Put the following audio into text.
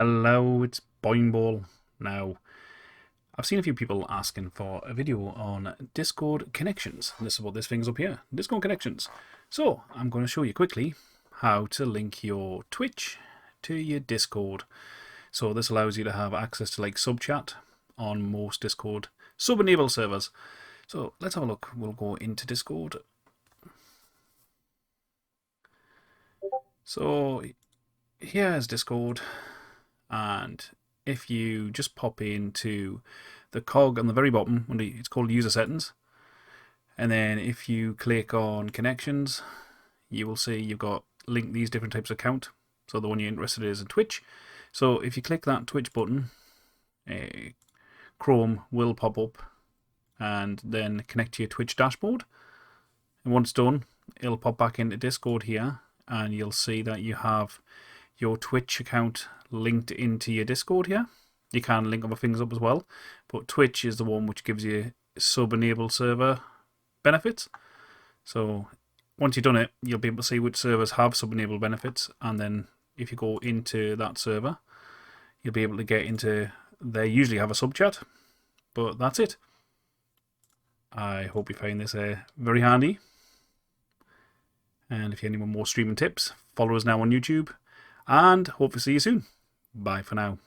Hello, it's Boingball. Now, I've seen a few people asking for a video on Discord connections. This is what this thing's up here, Discord connections. So, I'm going to show you quickly how to link your Twitch to your Discord. So this allows you to have access to like sub chat on most Discord sub-enable servers. So let's have a look. We'll go into Discord. So here's Discord, and if you just pop into the cog on the very bottom, it's called user settings, and then if you click on connections, you will see you've got linked these different types of account. So the one you're interested in is in Twitch. So if you click that Twitch button, Chrome will pop up and then connect to your Twitch dashboard. And once done, it'll pop back into Discord here, and you'll see that you have your Twitch account linked into your Discord here. You can link other things up as well, but Twitch is the one which gives you sub-enabled server benefits. So once you've done it, you'll be able to see which servers have sub-enabled benefits, and then if you go into that server, you'll be able to get into, they usually have a sub chat, but that's it. I hope you find this very handy. And if you need any more streaming tips, follow us now on YouTube, and hope to see you soon. Bye for now.